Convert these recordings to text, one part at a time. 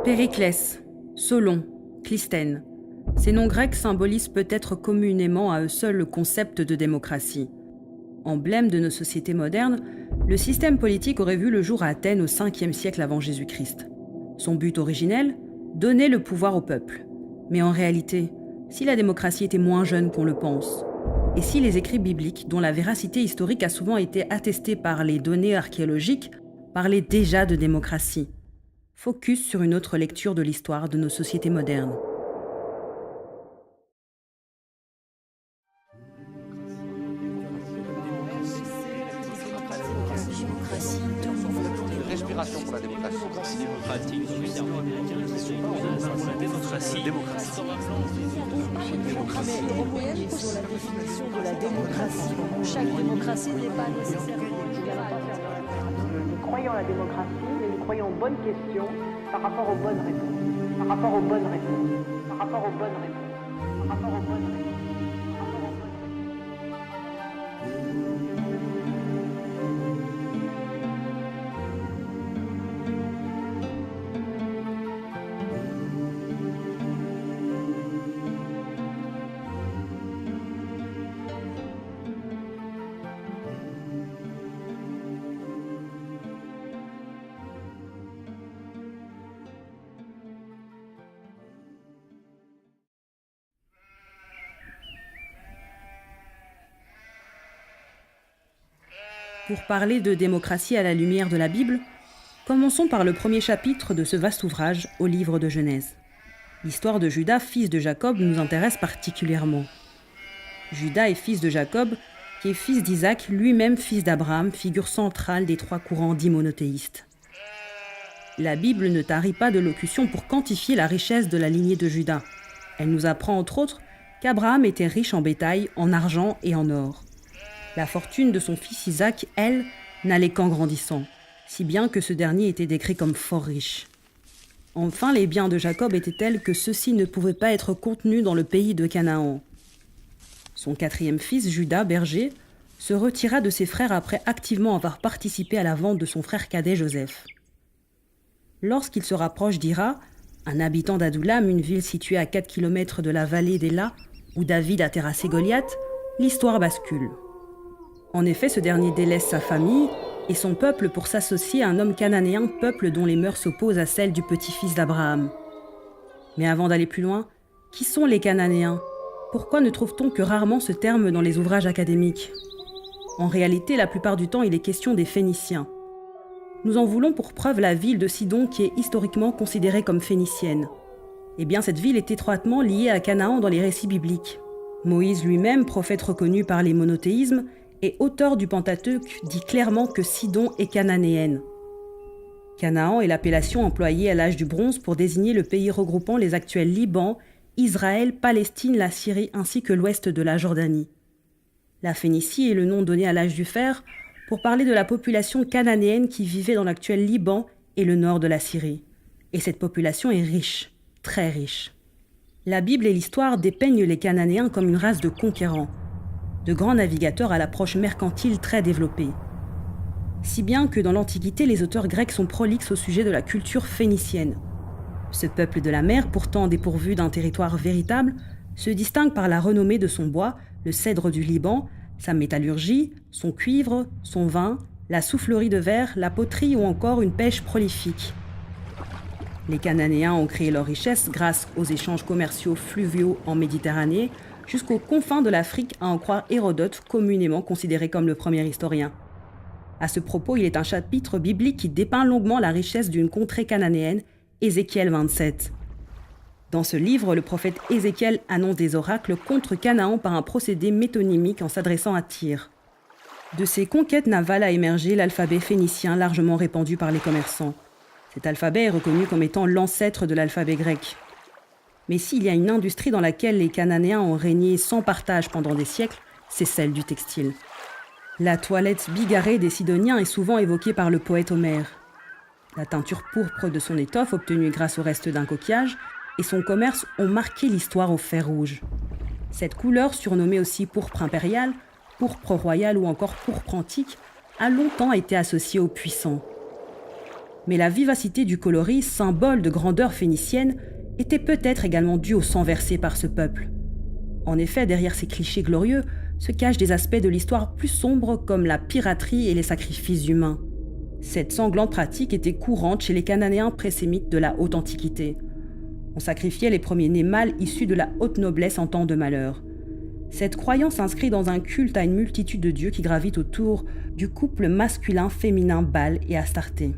Périclès, Solon, Clisthène. Ces noms grecs symbolisent peut-être communément à eux seuls le concept de démocratie. Emblème de nos sociétés modernes, le système politique aurait vu le jour à Athènes au 5e siècle avant Jésus-Christ. Son but originel ? Donner le pouvoir au peuple. Mais en réalité, si la démocratie était moins jeune qu'on le pense, et si les écrits bibliques, dont la véracité historique a souvent été attestée par les données archéologiques, parlaient déjà de démocratie. Focus sur une autre lecture de l'histoire de nos sociétés modernes. Respiration pour la démocratie. Démocratique. La démocratie. Moyenne sur la définition de la démocratie. Chaque démocratie n'est pas nécessairement. Nous croyons à la démocratie, mais nous croyons aux bonnes questions par rapport aux bonnes réponses. Par rapport aux bonnes réponses. Par rapport aux bonnes réponses. Par rapport aux bonnes réponses. Pour parler de démocratie à la lumière de la Bible, commençons par le premier chapitre de ce vaste ouvrage au livre de Genèse. L'histoire de Juda, fils de Jacob, nous intéresse particulièrement. Juda est fils de Jacob, qui est fils d'Isaac, lui-même fils d'Abraham, figure centrale des trois courants dits monothéistes. La Bible ne tarit pas de locutions pour quantifier la richesse de la lignée de Juda. Elle nous apprend entre autres qu'Abraham était riche en bétail, en argent et en or. La fortune de son fils Isaac, elle, n'allait qu'en grandissant, si bien que ce dernier était décrit comme fort riche. Enfin, les biens de Jacob étaient tels que ceux-ci ne pouvaient pas être contenus dans le pays de Canaan. Son 4e fils, Juda, berger, se retira de ses frères après activement avoir participé à la vente de son frère cadet Joseph. Lorsqu'il se rapproche d'Hira, un habitant d'Adoulam, une ville située à 4 km de la vallée d'Éla, où David a terrassé Goliath, l'histoire bascule. En effet, ce dernier délaisse sa famille et son peuple pour s'associer à un homme cananéen, peuple dont les mœurs s'opposent à celles du petit-fils d'Abraham. Mais avant d'aller plus loin, qui sont les Cananéens ? Pourquoi ne trouve-t-on que rarement ce terme dans les ouvrages académiques ? En réalité, la plupart du temps, il est question des Phéniciens. Nous en voulons pour preuve la ville de Sidon qui est historiquement considérée comme phénicienne. Eh bien, cette ville est étroitement liée à Canaan dans les récits bibliques. Moïse lui-même, prophète reconnu par les monothéismes, et auteur du Pentateuque, dit clairement que Sidon est cananéenne. Canaan est l'appellation employée à l'âge du bronze pour désigner le pays regroupant les actuels Liban, Israël, Palestine, la Syrie ainsi que l'ouest de la Jordanie. La Phénicie est le nom donné à l'âge du fer pour parler de la population cananéenne qui vivait dans l'actuel Liban et le nord de la Syrie. Et cette population est riche, très riche. La Bible et l'histoire dépeignent les Cananéens comme une race de conquérants, de grands navigateurs à l'approche mercantile très développée. Si bien que dans l'Antiquité, les auteurs grecs sont prolixes au sujet de la culture phénicienne. Ce peuple de la mer, pourtant dépourvu d'un territoire véritable, se distingue par la renommée de son bois, le cèdre du Liban, sa métallurgie, son cuivre, son vin, la soufflerie de verre, la poterie ou encore une pêche prolifique. Les Cananéens ont créé leur richesse grâce aux échanges commerciaux fluviaux en Méditerranée, jusqu'aux confins de l'Afrique, à en croire Hérodote, communément considéré comme le premier historien. À ce propos, il est un chapitre biblique qui dépeint longuement la richesse d'une contrée cananéenne, Ézéchiel 27. Dans ce livre, le prophète Ézéchiel annonce des oracles contre Canaan par un procédé métonymique en s'adressant à Tyr. De ces conquêtes navales a émergé l'alphabet phénicien largement répandu par les commerçants. Cet alphabet est reconnu comme étant l'ancêtre de l'alphabet grec. Mais s'il y a une industrie dans laquelle les Cananéens ont régné sans partage pendant des siècles, c'est celle du textile. La toilette bigarrée des Sidoniens est souvent évoquée par le poète Homère. La teinture pourpre de son étoffe, obtenue grâce au reste d'un coquillage, et son commerce ont marqué l'histoire au fer rouge. Cette couleur, surnommée aussi pourpre impériale, pourpre royale ou encore pourpre antique, a longtemps été associée aux puissants. Mais la vivacité du coloris, symbole de grandeur phénicienne, était peut-être également due au sang versé par ce peuple. En effet, derrière ces clichés glorieux se cachent des aspects de l'histoire plus sombres comme la piraterie et les sacrifices humains. Cette sanglante pratique était courante chez les Cananéens pré-sémites de la Haute Antiquité. On sacrifiait les premiers-nés mâles issus de la haute noblesse en temps de malheur. Cette croyance s'inscrit dans un culte à une multitude de dieux qui gravitent autour du couple masculin-féminin Baal et Astarté.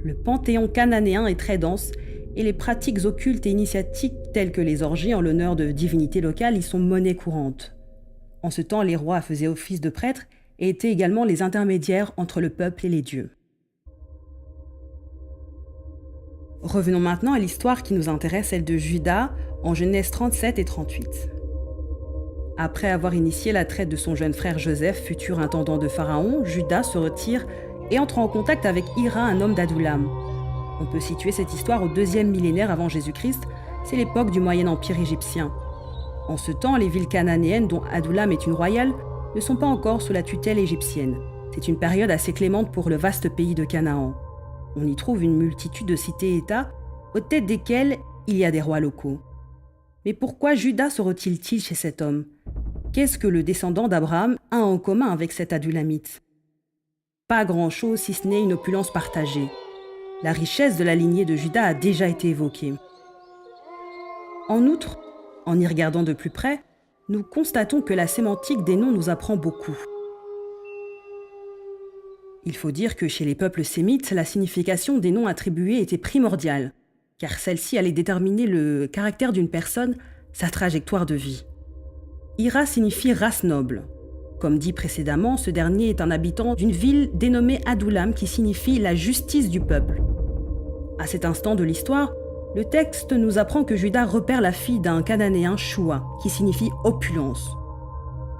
Le panthéon cananéen est très dense et les pratiques occultes et initiatiques telles que les orgies en l'honneur de divinités locales y sont monnaie courante. En ce temps, les rois faisaient office de prêtres et étaient également les intermédiaires entre le peuple et les dieux. Revenons maintenant à l'histoire qui nous intéresse, celle de Juda, en Genèse 37 et 38. Après avoir initié la traite de son jeune frère Joseph, futur intendant de Pharaon, Juda se retire et entre en contact avec Hira, un homme d'Adoulam. On peut situer cette histoire au 2e millénaire avant Jésus-Christ, c'est l'époque du Moyen Empire égyptien. En ce temps, les villes cananéennes, dont Adoulam est une royale, ne sont pas encore sous la tutelle égyptienne. C'est une période assez clémente pour le vaste pays de Canaan. On y trouve une multitude de cités-États, aux têtes desquelles il y a des rois locaux. Mais pourquoi Juda se retire-t-il chez cet homme ? Qu'est-ce que le descendant d'Abraham a en commun avec cet Adulamite ? Pas grand-chose si ce n'est une opulence partagée. La richesse de la lignée de Juda a déjà été évoquée. En outre, en y regardant de plus près, nous constatons que la sémantique des noms nous apprend beaucoup. Il faut dire que chez les peuples sémites, la signification des noms attribués était primordiale, car celle-ci allait déterminer le caractère d'une personne, sa trajectoire de vie. Hira signifie race noble. Comme dit précédemment, ce dernier est un habitant d'une ville dénommée Adoulam qui signifie la justice du peuple. À cet instant de l'histoire, le texte nous apprend que Juda repère la fille d'un Cananéen, Shua, qui signifie opulence.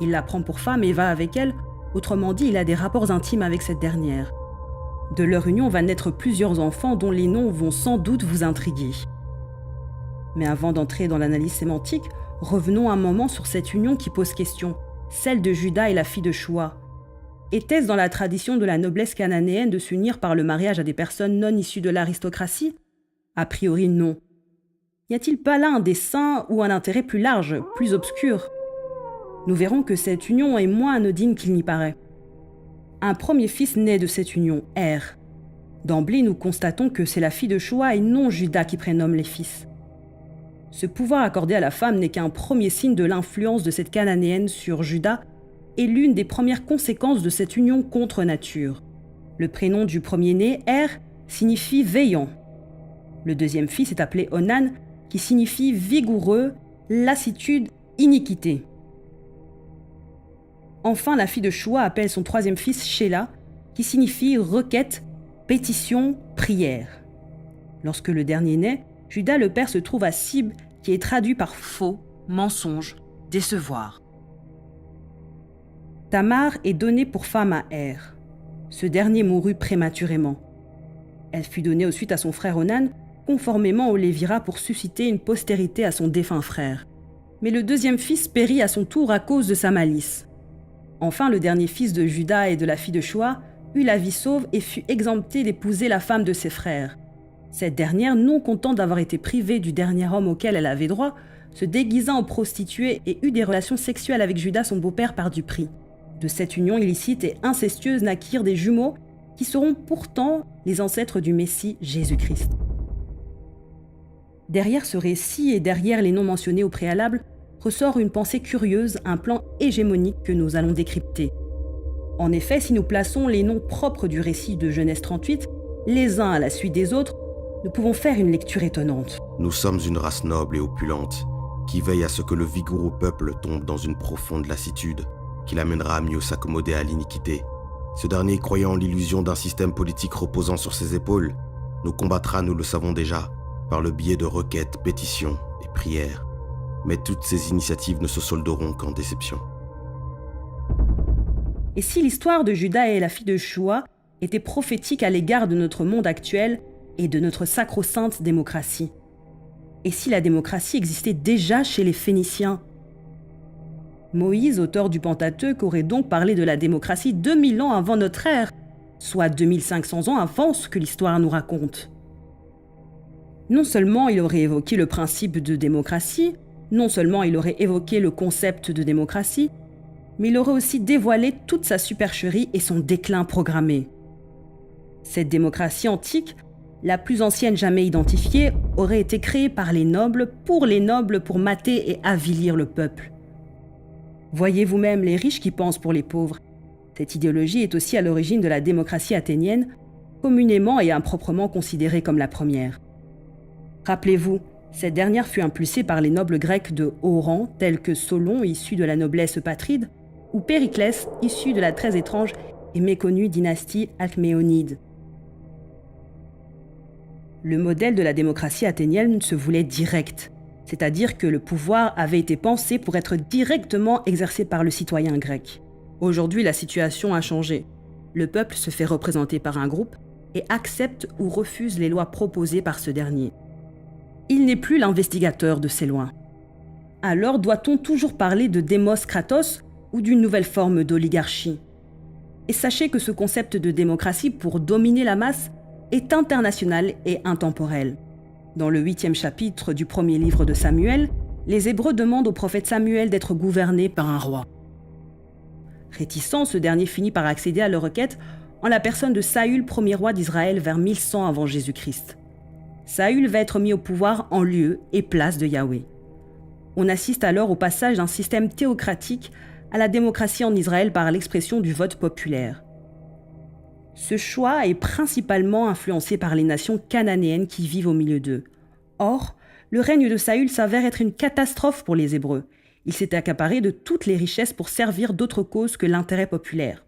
Il la prend pour femme et va avec elle, autrement dit, il a des rapports intimes avec cette dernière. De leur union va naître plusieurs enfants dont les noms vont sans doute vous intriguer. Mais avant d'entrer dans l'analyse sémantique, revenons un moment sur cette union qui pose question, celle de Juda et la fille de Shua. Était-ce dans la tradition de la noblesse cananéenne de s'unir par le mariage à des personnes non issues de l'aristocratie ? A priori, non. Y a-t-il pas là un dessein ou un intérêt plus large, plus obscur ? Nous verrons que cette union est moins anodine qu'il n'y paraît. Un premier fils naît de cette union, Er. D'emblée, nous constatons que c'est la fille de Shua et non Juda qui prénomme les fils. Ce pouvoir accordé à la femme n'est qu'un premier signe de l'influence de cette Cananéenne sur Juda et l'une des premières conséquences de cette union contre nature. Le prénom du premier-né, Er, signifie veillant. Le deuxième fils est appelé Onan, qui signifie vigoureux, lassitude, iniquité. Enfin, la fille de Shua appelle son troisième fils Shelah, qui signifie requête, pétition, prière. Lorsque le dernier naît, Juda le père se trouve à Sib, qui est traduit par faux, mensonge, décevoir. Tamar est donnée pour femme à Er. Ce dernier mourut prématurément. Elle fut donnée ensuite à son frère Onan, conformément au Lévira pour susciter une postérité à son défunt frère. Mais le deuxième fils périt à son tour à cause de sa malice. Enfin, le dernier fils de Juda et de la fille de Shua eut la vie sauve et fut exempté d'épouser la femme de ses frères. Cette dernière, non contente d'avoir été privée du dernier homme auquel elle avait droit, se déguisa en prostituée et eut des relations sexuelles avec Juda, son beau-père, par du prix. De cette union illicite et incestueuse naquirent des jumeaux qui seront pourtant les ancêtres du Messie Jésus-Christ. Derrière ce récit et derrière les noms mentionnés au préalable, ressort une pensée curieuse, un plan hégémonique que nous allons décrypter. En effet, si nous plaçons les noms propres du récit de Genèse 38, les uns à la suite des autres, nous pouvons faire une lecture étonnante. Nous sommes une race noble et opulente, qui veille à ce que le vigoureux peuple tombe dans une profonde lassitude, qui l'amènera à mieux s'accommoder à l'iniquité. Ce dernier, croyant en l'illusion d'un système politique reposant sur ses épaules, nous combattra, nous le savons déjà, par le biais de requêtes, pétitions et prières. Mais toutes ces initiatives ne se solderont qu'en déception. Et si l'histoire de Juda et la fille de Shua était prophétique à l'égard de notre monde actuel et de notre sacro-sainte démocratie? Et si la démocratie existait déjà chez les Phéniciens? Moïse, auteur du Pentateuque, aurait donc parlé de la démocratie 2000 ans avant notre ère. soit 2500 ans avant ce que l'histoire nous raconte. Non seulement il aurait évoqué le principe de démocratie, non seulement il aurait évoqué le concept de démocratie, mais il aurait aussi dévoilé toute sa supercherie et son déclin programmé. Cette démocratie antique, la plus ancienne jamais identifiée, aurait été créée par les nobles pour mater et avilir le peuple. Voyez vous-même les riches qui pensent pour les pauvres. Cette idéologie est aussi à l'origine de la démocratie athénienne, communément et improprement considérée comme la première. Rappelez-vous, cette dernière fut impulsée par les nobles grecs de haut rang, tels que Solon, issu de la noblesse patride, ou Périclès, issu de la très étrange et méconnue dynastie alcméonide. Le modèle de la démocratie athénienne se voulait direct, c'est-à-dire que le pouvoir avait été pensé pour être directement exercé par le citoyen grec. Aujourd'hui, la situation a changé. Le peuple se fait représenter par un groupe et accepte ou refuse les lois proposées par ce dernier. Il n'est plus l'investigateur de ces lois. Alors doit-on toujours parler de démos kratos ou d'une nouvelle forme d'oligarchie? Et sachez que ce concept de démocratie pour dominer la masse est international et intemporel. Dans le 8e chapitre du premier livre de Samuel, les Hébreux demandent au prophète Samuel d'être gouverné par un roi. Réticent, ce dernier finit par accéder à leur requête en la personne de Saül, premier roi d'Israël vers 1100 avant Jésus-Christ. Saül va être mis au pouvoir en lieu et place de Yahweh. On assiste alors au passage d'un système théocratique à la démocratie en Israël par l'expression du vote populaire. Ce choix est principalement influencé par les nations cananéennes qui vivent au milieu d'eux. Or, le règne de Saül s'avère être une catastrophe pour les Hébreux. Il s'est accaparé de toutes les richesses pour servir d'autres causes que l'intérêt populaire.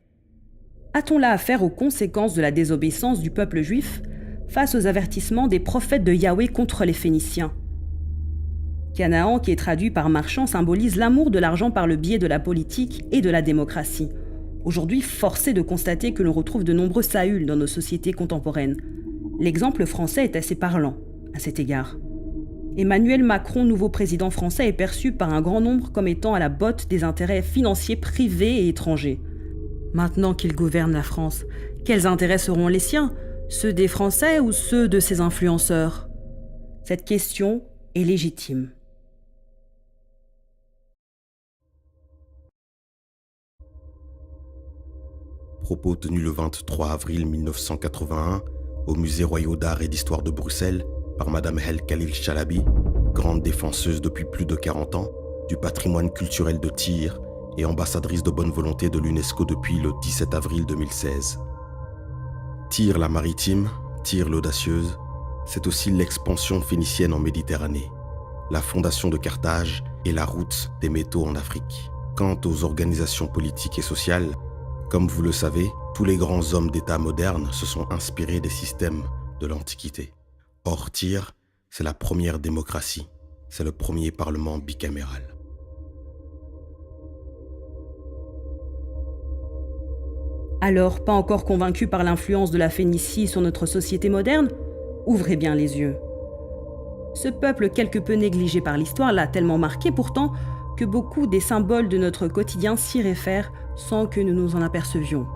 A-t-on là affaire aux conséquences de la désobéissance du peuple juif face aux avertissements des prophètes de Yahweh contre les Phéniciens? Canaan, qui est traduit par marchand, symbolise l'amour de l'argent par le biais de la politique et de la démocratie. Aujourd'hui, force est de constater que l'on retrouve de nombreux Saül dans nos sociétés contemporaines. L'exemple français est assez parlant à cet égard. Emmanuel Macron, nouveau président français, est perçu par un grand nombre comme étant à la botte des intérêts financiers privés et étrangers. Maintenant qu'il gouverne la France, quels intérêts seront les siens? Ceux des Français ou ceux de ses influenceurs? Cette question est légitime. Propos tenus le 23 avril 1981 au Musée royal d'art et d'histoire de Bruxelles par Madame Hel Khalil Chalabi, grande défenseuse depuis plus de 40 ans du patrimoine culturel de Tyr et ambassadrice de bonne volonté de l'UNESCO depuis le 17 avril 2016. Tyr la maritime, Tyr l'audacieuse, c'est aussi l'expansion phénicienne en Méditerranée, la fondation de Carthage et la route des métaux en Afrique. Quant aux organisations politiques et sociales, comme vous le savez, tous les grands hommes d'État modernes se sont inspirés des systèmes de l'Antiquité. Or, Tyr, c'est la première démocratie, c'est le premier parlement bicaméral. Alors, pas encore convaincu par l'influence de la Phénicie sur notre société moderne? Ouvrez bien les yeux. Ce peuple quelque peu négligé par l'histoire l'a tellement marqué pourtant que beaucoup des symboles de notre quotidien s'y réfèrent sans que nous nous en apercevions.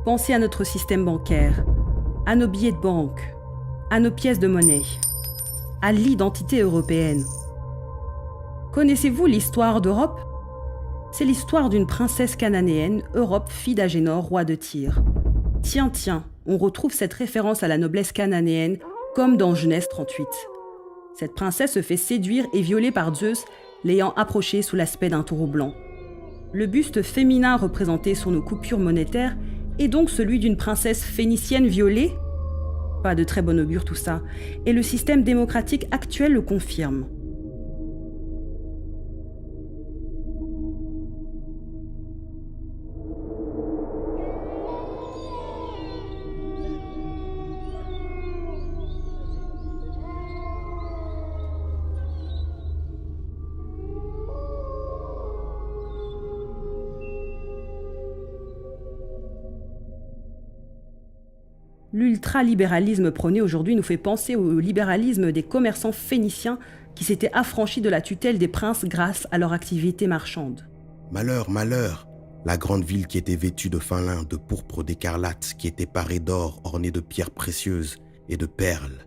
Pensez à notre système bancaire, à nos billets de banque, à nos pièces de monnaie, à l'identité européenne. Connaissez-vous l'histoire d'Europe? C'est l'histoire d'une princesse cananéenne, Europe, fille d'Agénor, roi de Tyr. Tiens, on retrouve cette référence à la noblesse cananéenne comme dans Genèse 38. Cette princesse se fait séduire et violer par Zeus, l'ayant approchée sous l'aspect d'un taureau blanc. Le buste féminin représenté sur nos coupures monétaires est donc celui d'une princesse phénicienne violée? Pas de très bon augure tout ça, et le système démocratique actuel le confirme. L'ultralibéralisme prôné aujourd'hui nous fait penser au libéralisme des commerçants phéniciens qui s'étaient affranchis de la tutelle des princes grâce à leur activité marchande. Malheur, malheur, La grande ville qui était vêtue de fin lin, de pourpre, d'écarlate, qui était parée d'or, ornée de pierres précieuses et de perles.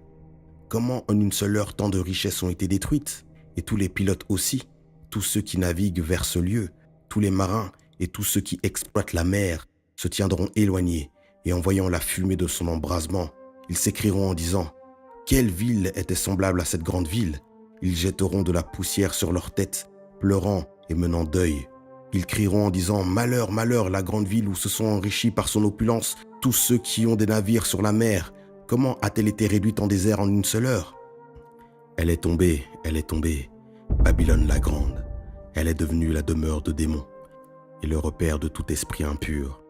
Comment en une seule heure tant de richesses ont été détruites? Et tous les pilotes aussi, tous ceux qui naviguent vers ce lieu, tous les marins et tous ceux qui exploitent la mer se tiendront éloignés et en voyant la fumée de son embrasement, ils s'écrieront en disant « Quelle ville était semblable à cette grande ville ?» Ils jetteront de la poussière sur leurs têtes, pleurant et menant deuil. Ils crieront en disant « Malheur, malheur, la grande ville où se sont enrichis par son opulence tous ceux qui ont des navires sur la mer. Comment a-t-elle été réduite en désert en une seule heure ?» Elle est tombée, Babylone la grande. Elle est devenue la demeure de démons, et le repère de tout esprit impur,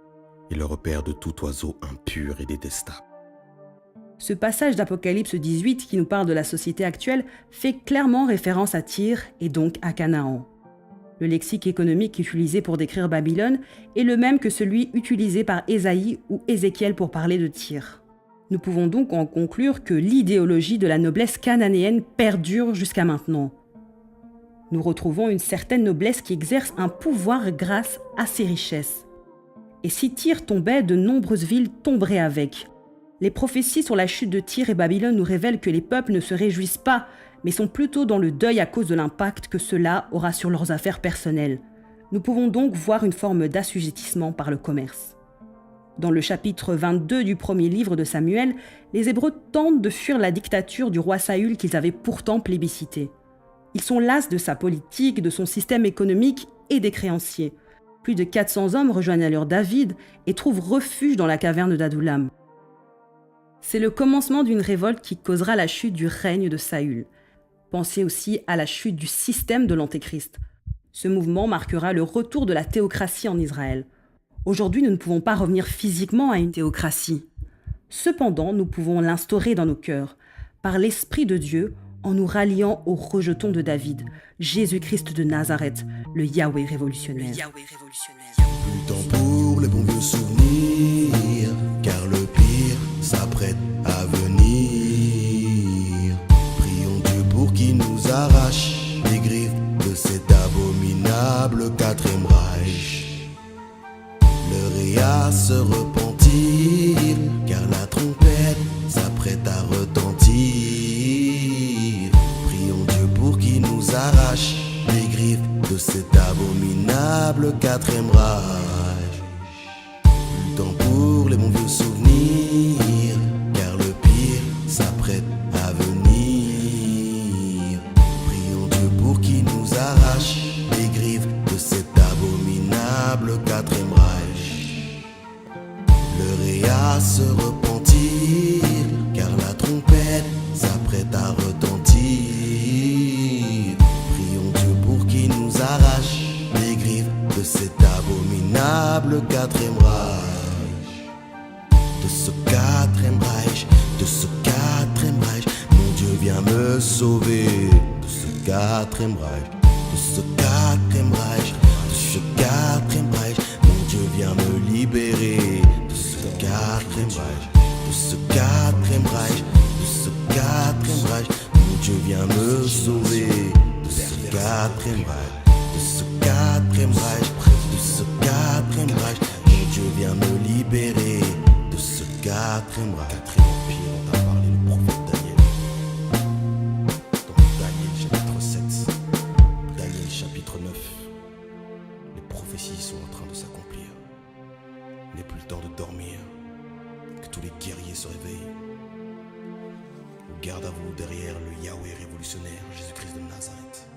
et le repère de tout oiseau impur et détestable. Ce passage d'Apocalypse 18 qui nous parle de la société actuelle fait clairement référence à Tyr et donc à Canaan. Le lexique économique utilisé pour décrire Babylone est le même que celui utilisé par Ésaïe ou Ézéchiel pour parler de Tyr. Nous pouvons donc en conclure que l'idéologie de la noblesse cananéenne perdure jusqu'à maintenant. Nous retrouvons une certaine noblesse qui exerce un pouvoir grâce à ses richesses. Et si Tyr tombait, de nombreuses villes tomberaient avec. Les prophéties sur la chute de Tyr et Babylone nous révèlent que les peuples ne se réjouissent pas, mais sont plutôt dans le deuil à cause de l'impact que cela aura sur leurs affaires personnelles. Nous pouvons donc voir une forme d'assujettissement par le commerce. Dans le chapitre 22 du premier livre de Samuel, les Hébreux tentent de fuir la dictature du roi Saül qu'ils avaient pourtant plébiscité. Ils sont las de sa politique, de son système économique et des créanciers. Plus de 400 hommes rejoignent alors David et trouvent refuge dans la caverne d'Adullam. C'est le commencement d'une révolte qui causera la chute du règne de Saül. Pensez aussi à la chute du système de l'Antéchrist. Ce mouvement marquera le retour de la théocratie en Israël. Aujourd'hui, nous ne pouvons pas revenir physiquement à une théocratie. Cependant, nous pouvons l'instaurer dans nos cœurs, par l'Esprit de Dieu, en nous ralliant au rejeton de David, Jésus-Christ de Nazareth, le Yahweh révolutionnaire. Plus temps pour les bons vieux souvenirs, car le pire s'apprête à venir. Prions Dieu pour qu'il nous arrache les griffes de cet abominable quatrième Reich. L'heure est à se repentir, car la trompette s'apprête à retentir. Prions Dieu pour qu'il nous arrache les griffes de cet abominable quatrième Reich. Plus temps pour les bons vieux souvenirs, car le pire s'apprête à venir. Prions Dieu pour qu'il nous arrache les griffes de cet abominable quatrième Reich. L'heure est à se repentir, car la trompette s'apprête à retentir. Prions Dieu pour qu'il nous arrache les griffes de cet abominable quatrième Reich. De ce quatrième Reich, de ce quatrième Reich, mon Dieu vient me sauver. De ce quatrième Reich, de ce quatrième Reich, de ce quatrième Reich, mon Dieu vient me libérer. De ce quatrième Reich, de ce quatrième Reich, de ce quatrième Reich, mon Dieu vient me sauver. De ce quatrième Reich, de ce quatrième Reich, de ce quatrième Reich, mon Dieu vient me libérer. De ce quatrième Reich. Quatrième empire dont a parlé le prophète Daniel. Dans Daniel chapitre 7, Daniel chapitre 9, les prophéties sont en train de s'accomplir. Il n'est plus le temps de dormir, que tous les guerriers se réveillent. Garde à vous derrière le Yahweh révolutionnaire, Jésus-Christ de Nazareth.